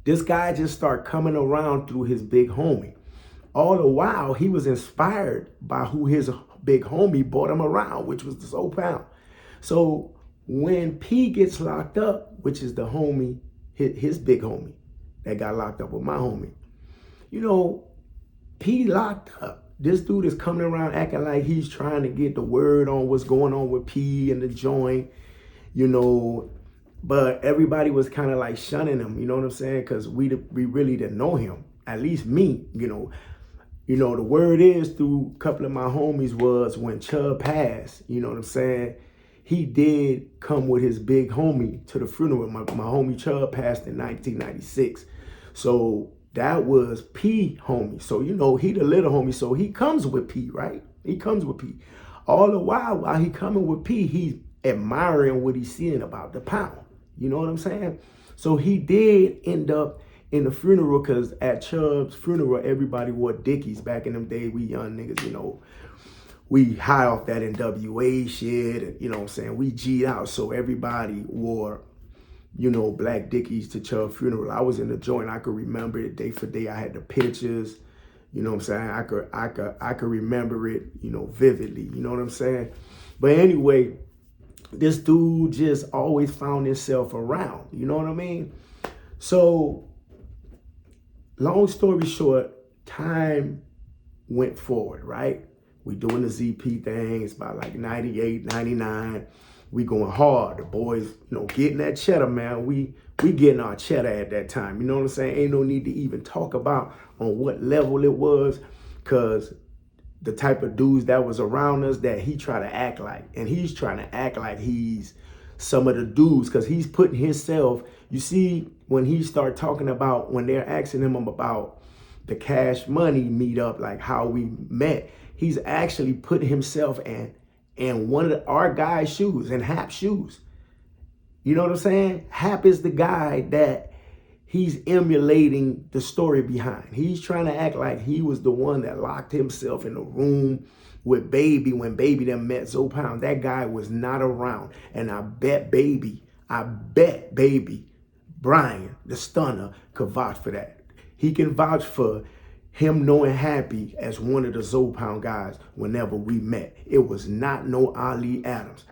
This guy just started coming around through his big homie. All the while, he was inspired by who his big homie brought him around, which was the Soul Pound. So when P gets locked up, which is the homie, his big homie that got locked up with my homie, you know, P locked up. This dude is coming around acting like he's trying to get the word on what's going on with P and the joint, you know, but everybody was kind of like shunning him, you know what I'm saying? Because we really didn't know him, at least me, you know. You know, the word is through a couple of my homies was when H.O.E passed, you know what I'm saying? He did come with his big homie to the funeral. My homie H.O.E passed in 1996. So that was P homie. So, you know, he the little homie. So he comes with P, right? He comes with P. All the while he coming with P, he's admiring what he's seeing about the pound. You know what I'm saying? So he did end up in the funeral, because at Chubb's funeral, everybody wore Dickies. Back in them days, we young niggas, you know, we high off that NWA shit, and, you know what I'm saying, we G'd out, so everybody wore, you know, black Dickies to Chubb's funeral. I was in the joint, I could remember it day for day. I had the pictures, you know what I'm saying, I could remember it, you know, vividly, you know what I'm saying. But anyway, this dude just always found himself around, you know what I mean? So, long story short, time went forward, right? We doing the ZP things by like 98, 99. We going hard. The boys, you know, getting that cheddar, man. We getting our cheddar at that time. You know what I'm saying? Ain't no need to even talk about on what level it was, because the type of dudes that was around us that he try to act like. And he's trying to act like he's some of the dudes, because he's putting himself, you see, when he start talking about, when they're asking him about the Cash Money meetup, like how we met, he's actually putting himself in one of our guys' shoes, in Hap's shoes. You know what I'm saying? Hap is the guy that he's emulating the story behind. He's trying to act like he was the one that locked himself in the room with Baby when Baby them met Zoe Pound. That guy was not around. And I bet Baby, Brian, the stunner, could vouch for that. He can vouch for him knowing Happy as one of the Zoe Pound guys whenever we met. It was not no Ali Adams.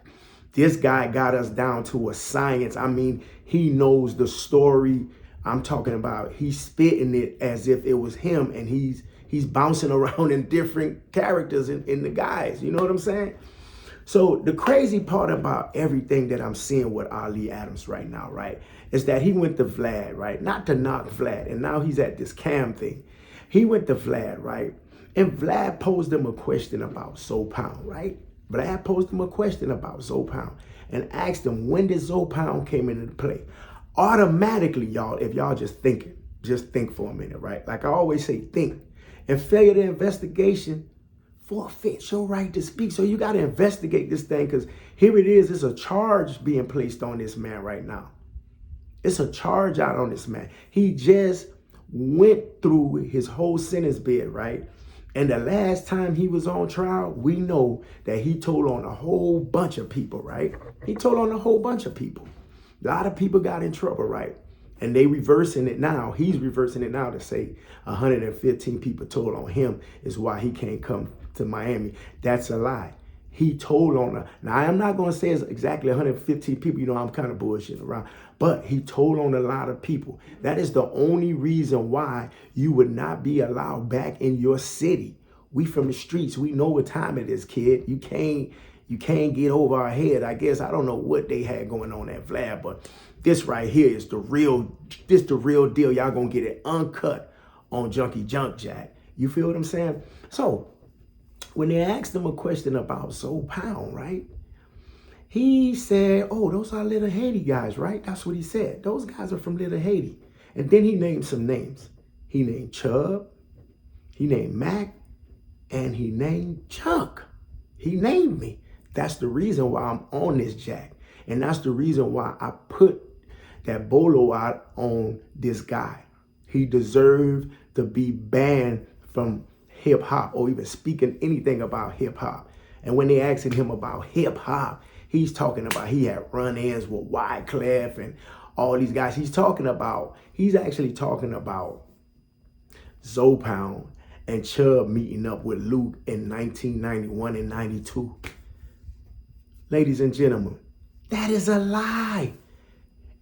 This guy got us down to a science. I mean, he knows the story. I'm talking about, he's spitting it as if it was him, and he's bouncing around in different characters in the guys. You know what I'm saying? So the crazy part about everything that I'm seeing with Ali Adams right now, right, is that he went to Vlad, right? Not to knock Vlad, and now he's at this Cam thing. He went to Vlad, right? And Vlad posed him a question about Zoe Pound, right? Vlad posed him a question about Zoe Pound and asked him, when did Zoe Pound came into play? Automatically, y'all, if y'all just think for a minute, right? Like I always say, think. And failure to investigation forfeits your right to speak. So you got to investigate this thing, because here it is. It's a charge being placed on this man right now. It's a charge out on this man. He just went through his whole sentence bid, right? And the last time he was on trial, we know that he told on a whole bunch of people, right? He told on a whole bunch of people. A lot of people got in trouble, right? And they reversing it now. He's reversing it now to say 115 people told on him is why he can't come to Miami. That's a lie. He told on now I'm not going to say it's exactly 115 people. You know, I'm kind of bullshitting around. But he told on a lot of people. That is the only reason why you would not be allowed back in your city. We from the streets. We know what time it is, kid. You can't get over our head. I guess I don't know what they had going on at Vlad, but this right here is the real deal. Y'all gonna get it uncut on Junky Junk Jack. You feel what I'm saying? So when they asked him a question about Zoe Pound, right? He said, oh, those are Little Haiti guys, right? That's what he said. Those guys are from Little Haiti. And then he named some names. He named Chubb, he named Mac, and he named Chunk. He named me. That's the reason why I'm on this jack. And that's the reason why I put that bolo out on this guy. He deserved to be banned from hip hop or even speaking anything about hip hop. And when they asking him about hip hop, he's talking about he had run-ins with Wyclef and all these guys. He's actually talking about Zopound and Chubb meeting up with Luke in 1991 and 92. Ladies and gentlemen, that is a lie.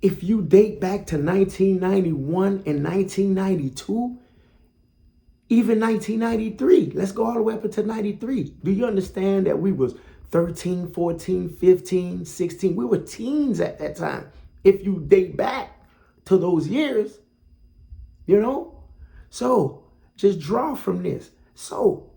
If you date back to 1991 and 1992, even 1993, let's go all the way up into 93. Do you understand that we was 13, 14, 15, 16? We were teens at that time. If you date back to those years, you know? So just draw from this. So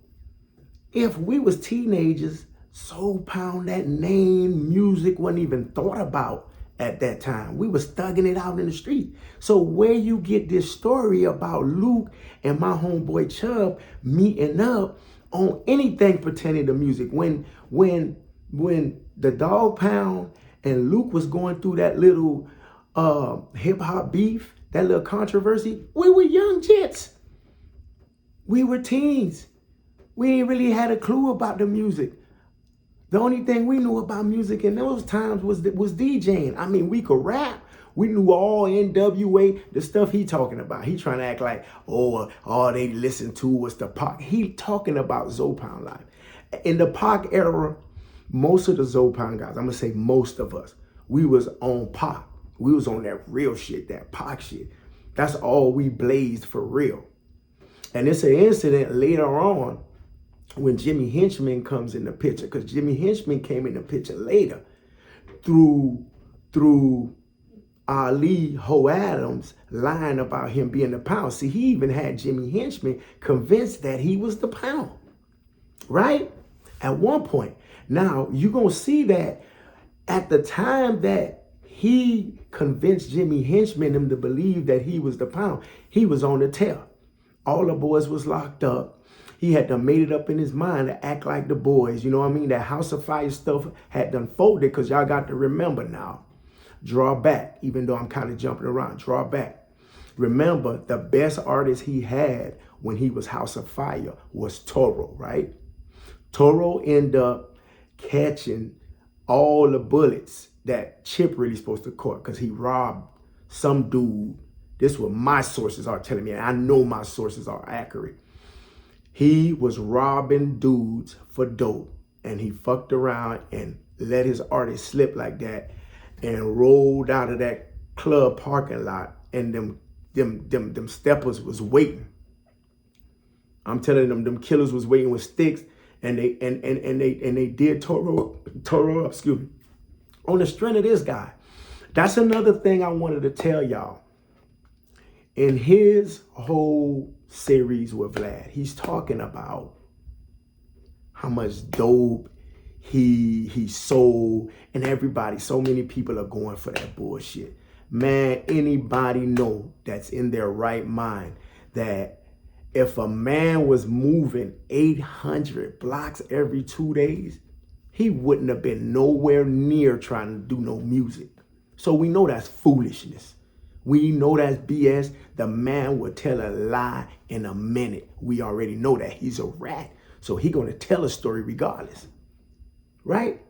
if we was teenagers, Zopound, that name, music wasn't even thought about at that time. We was thugging it out in the street. So where you get this story about Luke and my homeboy Chubb meeting up on anything pertaining to music, when the Dog Pound and Luke was going through that little hip hop beef, that little controversy, we were young jits. We were teens. We ain't really had a clue about the music. The only thing we knew about music in those times was DJing. I mean, we could rap. We knew all NWA, the stuff he talking about. He trying to act like, all they listened to was the Pac. He talking about Zopound life. In the Pac era, most of the Zopound guys, I'm going to say most of us, we was on Pac. We was on that real shit, that Pac shit. That's all we blazed for real. And it's an incident later on when Jimmy Henchman comes in the picture, because Jimmy Henchman came in the picture later through Ali Ho Adams lying about him being the Pound. See, he even had Jimmy Henchman convinced that he was the Pound, right? At one point. Now, you're going to see that at the time that he convinced Jimmy Henchman him to believe that he was the Pound, he was on the tail. All the boys was locked up. He had done made it up in his mind to act like the boys. You know what I mean? That House of Fire stuff had done folded, because y'all got to remember now. Draw back, even though I'm kind of jumping around. Draw back. Remember, the best artist he had when he was House of Fire was Toro, right? Toro ended up catching all the bullets that Chip really supposed to caught, because he robbed some dude. This is what my sources are telling me, and I know my sources are accurate. He was robbing dudes for dope, and he fucked around and let his artist slip like that and rolled out of that club parking lot, and them steppers was waiting. I'm telling them killers was waiting with sticks, and they did Toro up, excuse me, on the strength of this guy. That's another thing I wanted to tell y'all. In his whole series with Vlad, he's talking about how much dope he sold, and everybody, so many people are going for that bullshit. Man, anybody know that's in their right mind that if a man was moving 800 blocks every 2 days, he wouldn't have been nowhere near trying to do no music. So we know that's foolishness. We know that's BS. The man will tell a lie in a minute. We already know that. He's a rat. So he's going to tell a story regardless. Right?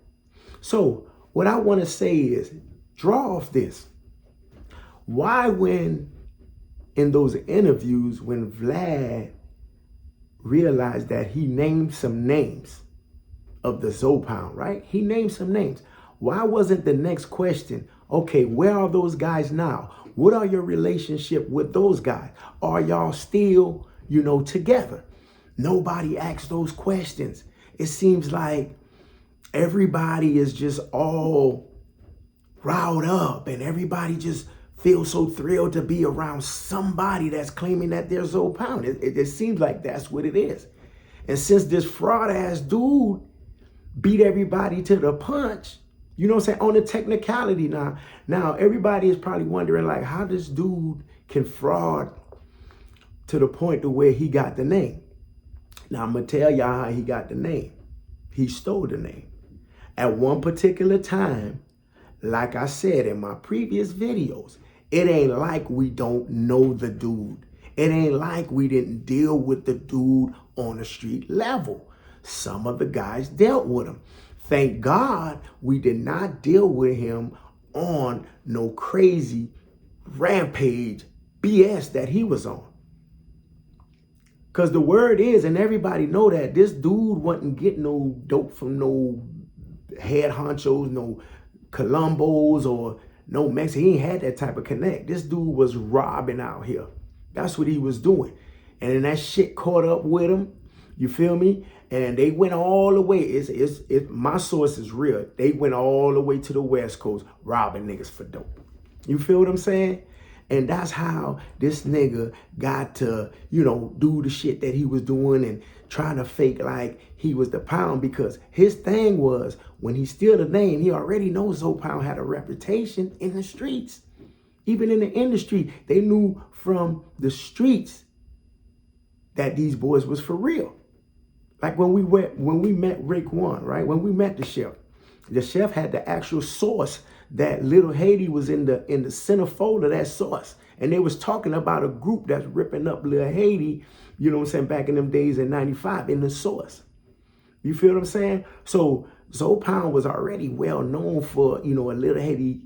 So what I want to say is, draw off this. Why when in those interviews, when Vlad realized that he named some names of the Zopound, right? He named some names. Why wasn't the next question, okay, where are those guys now? What are your relationship with those guys? Are y'all still, together? Nobody asks those questions. It seems like everybody is just all riled up, and everybody just feels so thrilled to be around somebody that's claiming that they're Zopound. It seems like that's what it is. And since this fraud ass dude beat everybody to the punch, you know what I'm saying, on the technicality now everybody is probably wondering, like, how this dude can fraud to the point to where he got the name. Now I'm gonna tell y'all how he got the name. He stole the name. At one particular time, like I said in my previous videos, it ain't like we don't know the dude. It ain't like we didn't deal with the dude on the street level. Some of the guys dealt with him. Thank God we did not deal with him on no crazy rampage BS that he was on. Because the word is, and everybody know that, this dude wasn't getting no dope from no head honchos, no Colombos, or no Mexican. He ain't had that type of connect. This dude was robbing out here. That's what he was doing. And then that shit caught up with him. You feel me? And they went all the way. My source is real. They went all the way to the West Coast robbing niggas for dope. You feel what I'm saying? And that's how this nigga got to, do the shit that he was doing and trying to fake like he was the Pound, because his thing was, when he steal the name, he already knows Zoe Pound had a reputation in the streets. Even in the industry, they knew from the streets that these boys was for real. Like when we met Rick One, right? When we met the chef had the actual source that Little Haiti was in the centerfold of that source. And they was talking about a group that's ripping up Little Haiti, you know what I'm saying, back in them days in 95 in the source. You feel what I'm saying? So Zoe Pound was already well known for, a Little Haiti,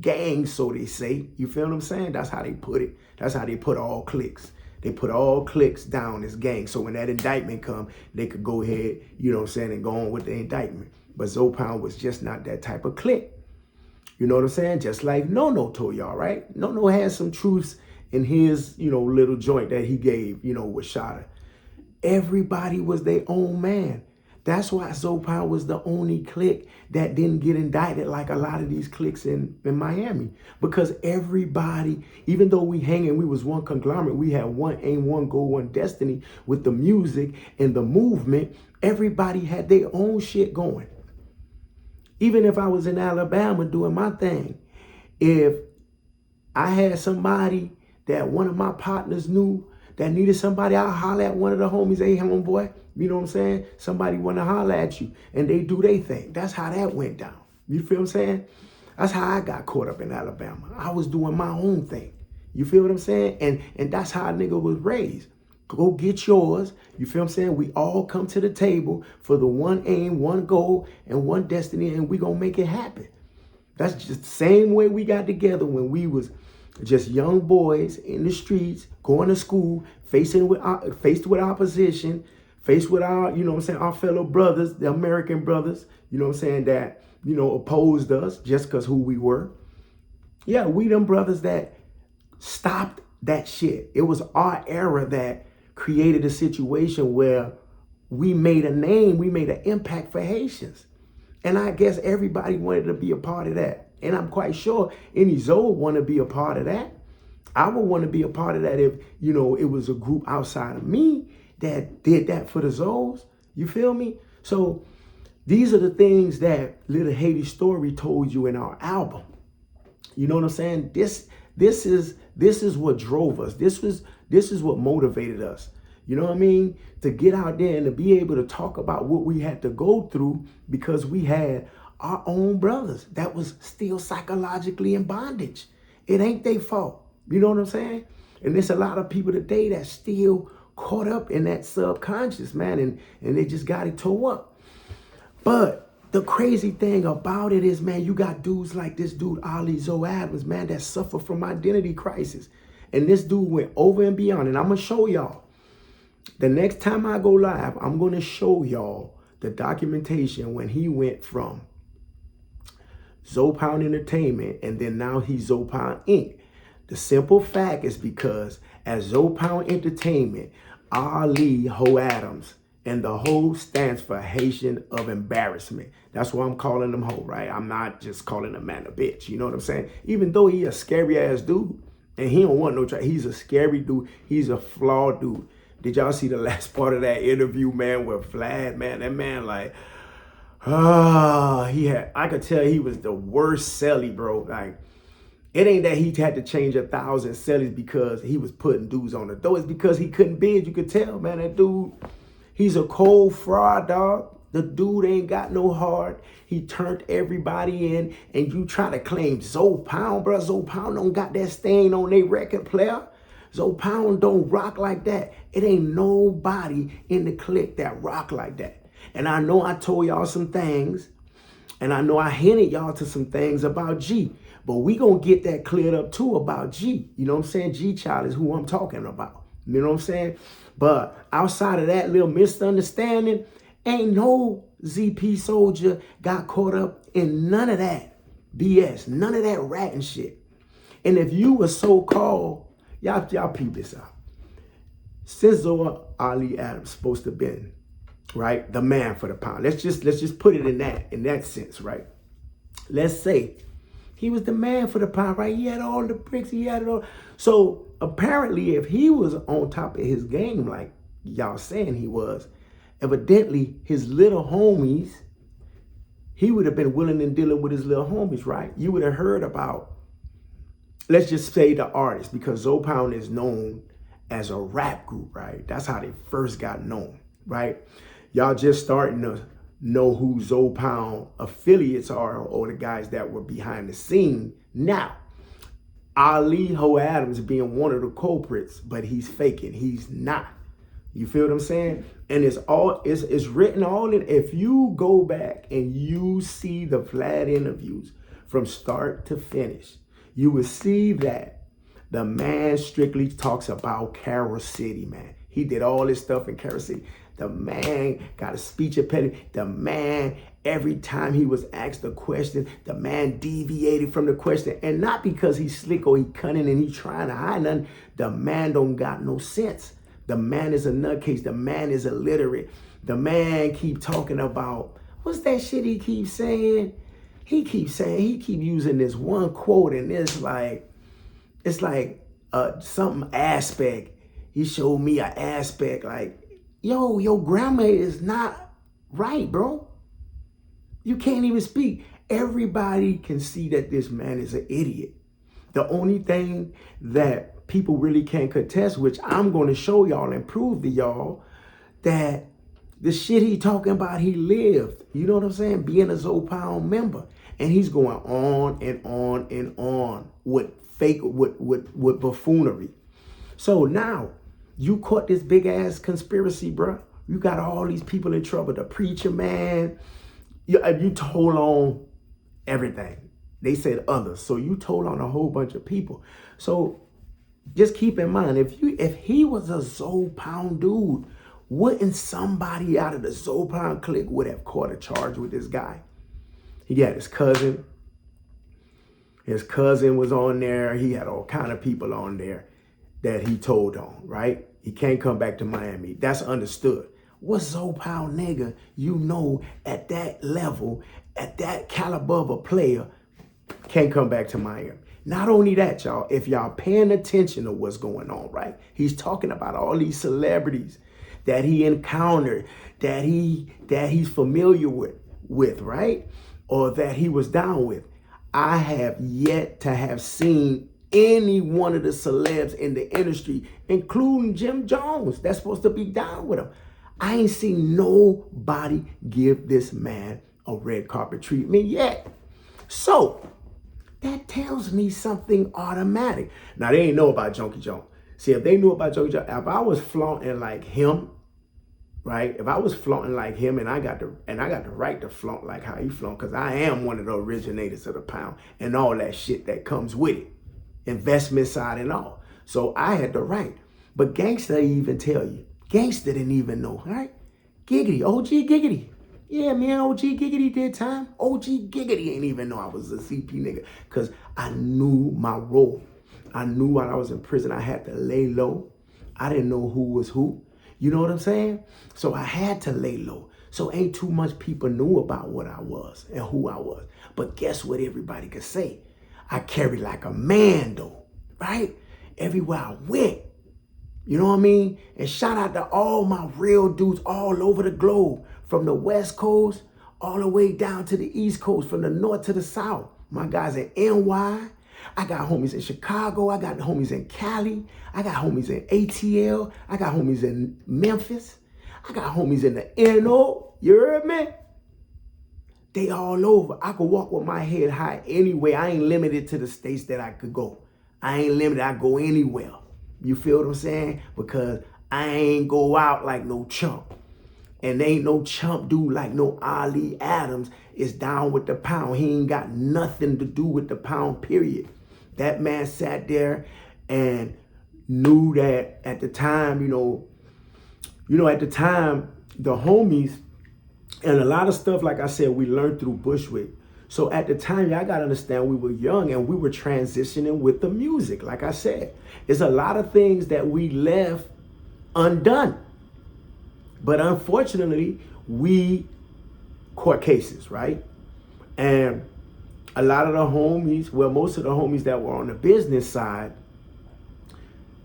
gang, so they say. You feel what I'm saying? That's how they put it. That's how they put all cliques. They put all cliques down as gang. So when that indictment come, they could go ahead, and go on with the indictment. But Zoe Pound was just not that type of clique. You know what I'm saying? Just like No told y'all, right? No had some truths in his, little joint that he gave, with Shada. Everybody was their own man. That's why Zoe Pound was the only clique that didn't get indicted like a lot of these cliques in Miami. Because everybody, even though we was one conglomerate, we had one aim, one goal, one destiny with the music and the movement, everybody had their own shit going. Even if I was in Alabama doing my thing, if I had somebody that one of my partners knew that needed somebody, I'll holler at one of the homies, hey, homeboy, you know what I'm saying? Somebody want to holler at you, and they do their thing. That's how that went down. You feel what I'm saying? That's how I got caught up in Alabama. I was doing my own thing. You feel what I'm saying? And that's how a nigga was raised. Go get yours. You feel what I'm saying? We all come to the table for the one aim, one goal, and one destiny, and we gonna make it happen. That's just the same way we got together when we was just young boys in the streets, going to school, faced with opposition, faced with our, our fellow brothers, the American brothers, that, opposed us just because who we were. Yeah, we them brothers that stopped that shit. It was our era that created a situation where we made a name, we made an impact for Haitians. And I guess everybody wanted to be a part of that. And I'm quite sure any Zoe would want to be a part of that. I would want to be a part of that if, it was a group outside of me that did that for the Zoes. You feel me? So these are the things that Little Haiti Story told you in our album. You know what I'm saying? This is what drove us. This is what motivated us. You know what I mean? To get out there and to be able to talk about what we had to go through because we had our own brothers that was still psychologically in bondage. It ain't their fault. You know what I'm saying? And there's a lot of people today that still caught up in that subconscious, man, and they just got it tore up. But the crazy thing about it is, man, you got dudes like this dude, Ali Zoe Adams, man, that suffer from identity crisis. And this dude went over and beyond. And I'm going to show y'all. The next time I go live, I'm going to show y'all the documentation when he went from Zoe Pound Entertainment and then now he's Zoe Pound Inc. The simple fact is because at Zoe Pound Entertainment, Ali Ho Adams, and the Ho stands for Haitian of Embarrassment. That's why I'm calling him Ho, right? I'm not just calling a man a bitch. You know what I'm saying? Even though he a scary ass dude, and he don't want no try. He's a scary dude. He's a flawed dude. Did y'all see the last part of that interview, man, with Vlad, man? That man, like, I could tell he was the worst celly, bro. Like, it ain't that he had to change 1,000 cellies because he was putting dudes on the door. It's because he couldn't bid. You could tell, man, that dude, he's a cold fraud, dog. The dude ain't got no heart. He turned everybody in, and you try to claim Zoe Pound, bro. Zoe Pound don't got that stain on their record player. Zoe Pound don't rock like that. It ain't nobody in the clique that rock like that. And I know I told y'all some things, and I know I hinted y'all to some things about G. But we gonna get that cleared up too about G. You know what I'm saying? G Child is who I'm talking about. You know what I'm saying? But outside of that little misunderstanding, ain't no ZP soldier got caught up in none of that BS, none of that rat and shit. And if you were so-called, y'all peep this out. Since Zoe Ali Adams supposed to have been, right, the man for the pound. Let's just put it in that sense, right? Let's say he was the man for the pound, right? He had all the bricks, he had it all. So apparently, if he was on top of his game, like y'all saying he was, evidently his little homies, he would have been willing and dealing with his little homies, right? You would have heard about, let's just say the artist, because Zopound is known as a rap group, right? That's how they first got known, right? Y'all just starting to know who Zopound affiliates are, or the guys that were behind the scene now. H.O.E. Adams being one of the culprits, but he's faking. He's not. You feel what I'm saying? And it's written all in. If you go back and you see the Vlad interviews from start to finish, you will see that the man strictly talks about Carol City, man. He did all this stuff in Carol City. The man got a speech impediment. The man, every time he was asked a question, the man deviated from the question. And not because he's slick or he cunning and he trying to hide nothing. The man don't got no sense. The man is a nutcase. The man is illiterate. The man keep talking about, what's that shit he keeps saying? He keep using this one quote, and it's like something aspect. He showed me an aspect like, yo, your grammar is not right, bro. You can't even speak. Everybody can see that this man is an idiot. The only thing that people really can't contest, which I'm going to show y'all and prove to y'all, that the shit he talking about, he lived. You know what I'm saying? Being a Zopound member. And he's going on and on and on with with buffoonery. So now you caught this big ass conspiracy, bro. You got all these people in trouble. The preacher man, you told on everything. They said others. So you told on a whole bunch of people. So just keep in mind, if he was a Zopound dude, wouldn't somebody out of the Zopound clique would have caught a charge with this guy? He had his cousin. His cousin was on there. He had all kind of people on there that he told on, right? He can't come back to Miami. That's understood. What Zopound nigga, you know, at that level, at that caliber of a player, can't come back to Miami. Not only that, y'all, if y'all paying attention to what's going on, right? He's talking about all these celebrities that he encountered, that he's familiar with, right? Or that he was down with. I have yet to have seen any one of the celebs in the industry, including Jim Jones, that's supposed to be down with him. I ain't seen nobody give this man a red carpet treatment yet. So that tells me something automatic. Now, they ain't know about Junky Jones. See, if they knew about Junky Jones, if I was flaunting like him, right? If I was flaunting like him, and I got the right to flaunt like how he flaunt, because I am one of the originators of the pound and all that shit that comes with it, investment side and all. So I had the right. But Gangsta even tell you, Gangsta didn't even know, right? Giggity, OG Giggity. Yeah, me and OG Giggity did time. OG Giggity ain't even know I was a CP nigga, because I knew my role. I knew while I was in prison, I had to lay low. I didn't know who was who. You know what I'm saying? So I had to lay low. So ain't too much people knew about what I was and who I was. But guess what everybody could say? I carried like a man though, right? Everywhere I went. You know what I mean? And shout out to all my real dudes all over the globe, from the West Coast all the way down to the East Coast, from the North to the South. My guys in NY. I got homies in Chicago. I got homies in Cali. I got homies in ATL. I got homies in Memphis. I got homies in the NO. You heard me? They all over. I could walk with my head high anyway. I ain't limited to the states that I could go. I ain't limited. I go anywhere. You feel what I'm saying? Because I ain't go out like no chump. And there ain't no chump dude like no Ali Adams is down with the pound. He ain't got nothing to do with the pound, period. That man sat there and knew that at the time, at the time, the homies, and a lot of stuff, like I said, we learned through Bushwick. So at the time, y'all got to understand, we were young and we were transitioning with the music. Like I said, there's a lot of things that we left undone. But unfortunately, we caught cases, right? And a lot of the homies, well, most of the homies that were on the business side,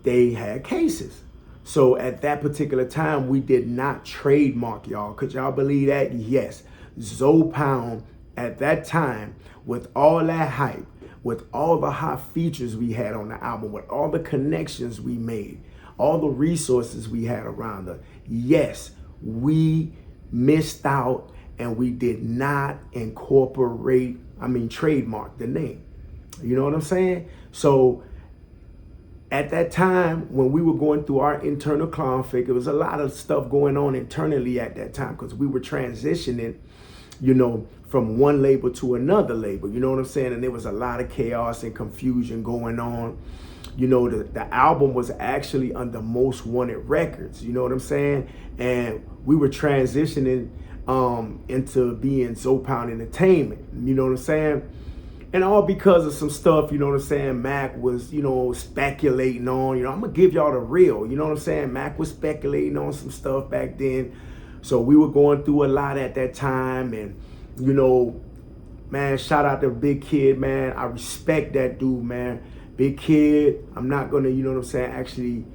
they had cases. So at that particular time, we did not trademark, y'all. Could y'all believe that? Yes. Zopound at that time, with all that hype, with all the hot features we had on the album, with all the connections we made, all the resources we had around us, yes, we missed out and we did not trademark the name. You know what I'm saying? So at that time, when we were going through our internal conflict, there was a lot of stuff going on internally at that time because we were transitioning, from one label to another label. You know what I'm saying? And there was a lot of chaos and confusion going on. The album was actually under Most Wanted Records. You know what I'm saying? And we were transitioning into being Zopound Entertainment. You know what I'm saying? And all because of some stuff, you know what I'm saying, Mac was, speculating on. I'm going to give y'all the real. You know what I'm saying? Mac was speculating on some stuff back then. So we were going through a lot at that time. And, man, shout out to Big Kid, man. I respect that dude, man. Big Kid, I'm not going to, actually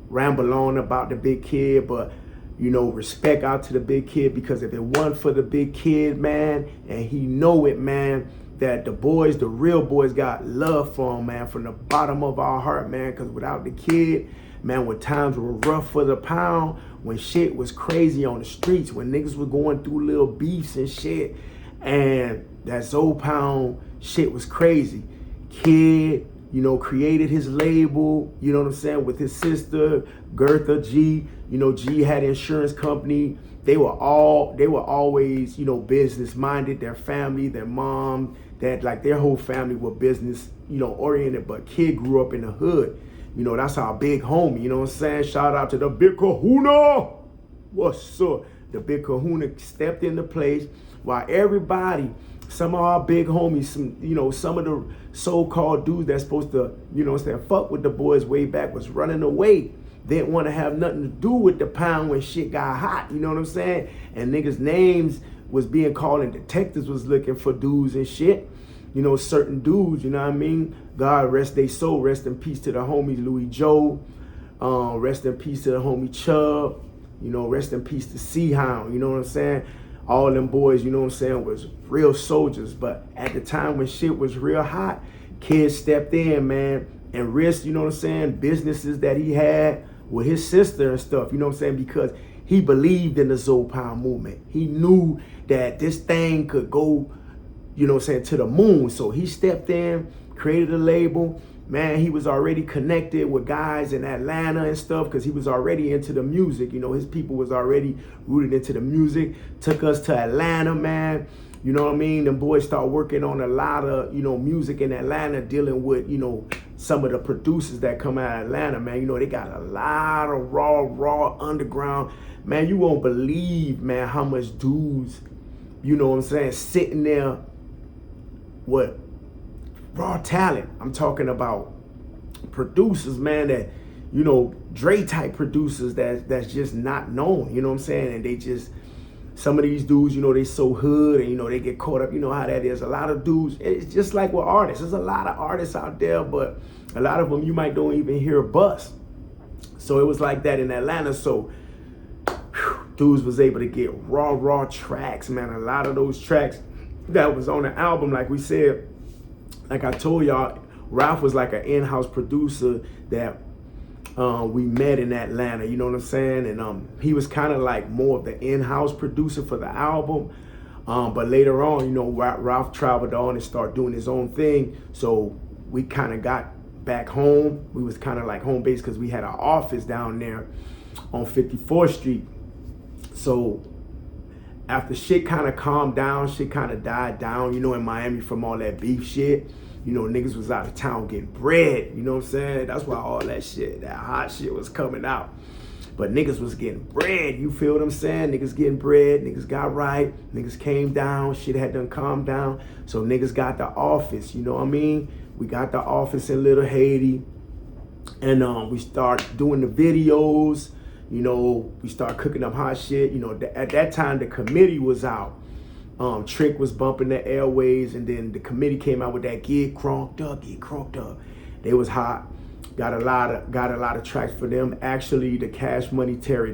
ramble on about the Big Kid, but, respect out to the Big Kid, because if it wasn't for the Big Kid, man, and he know it, man, that the real boys got love for him, man, from the bottom of our heart, man, because without the Kid, man, when times were rough for the pound, when shit was crazy on the streets, when niggas were going through little beefs and shit, and that Zopound shit was crazy. Kid, created his label, you know what I'm saying, with his sister, Gertha G. G had an insurance company. They were always, business minded. Their family, their mom, their whole family were business, oriented. But Kid grew up in the hood. That's our big homie, you know what I'm saying? Shout out to the Big Kahuna. What's up? The Big Kahuna stepped into place while everybody, some of our big homies, some of the so-called dudes that's supposed to, fuck with the boys way back was running away. They didn't want to have nothing to do with the pound when shit got hot, you know what I'm saying? And niggas' names was being called and detectives was looking for dudes and shit. Certain dudes, you know what I mean? God rest their soul. Rest in peace to the homies Louis Joe. Rest in peace to the homie Chubb. Rest in peace to C-Hound, you know what I'm saying? All them boys, you know what I'm saying, was real soldiers. But at the time when shit was real hot, Kids stepped in, man, and risked, you know what I'm saying, businesses that he had with his sister and stuff, you know what I'm saying, because he believed in the Zopound movement. He knew that this thing could go, you know what I'm saying, to the moon. So he stepped in, created a label. Man, he was already connected with guys in Atlanta and stuff because he was already into the music. His people was already rooted into the music. Took us to Atlanta, man. You know what I mean? Them boys start working on a lot of, music in Atlanta, dealing with, some of the producers that come out of Atlanta, man. They got a lot of raw underground. Man, you won't believe, man, how much dudes, you know what I'm saying, sitting there with raw talent. I'm talking about producers, man, that, Dre type producers that's just not known, you know what I'm saying? And they just, some of these dudes, they so hood and, they get caught up, you know how that is. A lot of dudes, it's just like with artists. There's a lot of artists out there, but a lot of them you might don't even hear a buzz. So it was like that in Atlanta. So dudes was able to get raw tracks, man. A lot of those tracks that was on the album, like we said, like I told y'all, Ralph was like an in-house producer that we met in Atlanta, you know what I'm saying? And he was kind of like more of the in-house producer for the album. But later on, Ralph traveled on and started doing his own thing. So we kind of got back home. We was kind of like home base because we had our office down there on 54th Street. So after shit kind of calmed down, shit kind of died down, you know, in Miami from all that beef shit. You know, niggas was out of town getting bread, you know what I'm saying? That's why all that shit, that hot shit was coming out. But niggas was getting bread, you feel what I'm saying? Niggas getting bread, niggas got right, niggas came down, shit had done calmed down. So niggas got the office, you know what I mean? We got the office in Little Haiti, and we start doing the videos, you know, we start cooking up hot shit. You know, at that time the committee was out. Trick was bumping the airways, and then the committee came out with that get crunked up. They was hot. Got a lot of tracks for them. Actually, the Cash Money Terry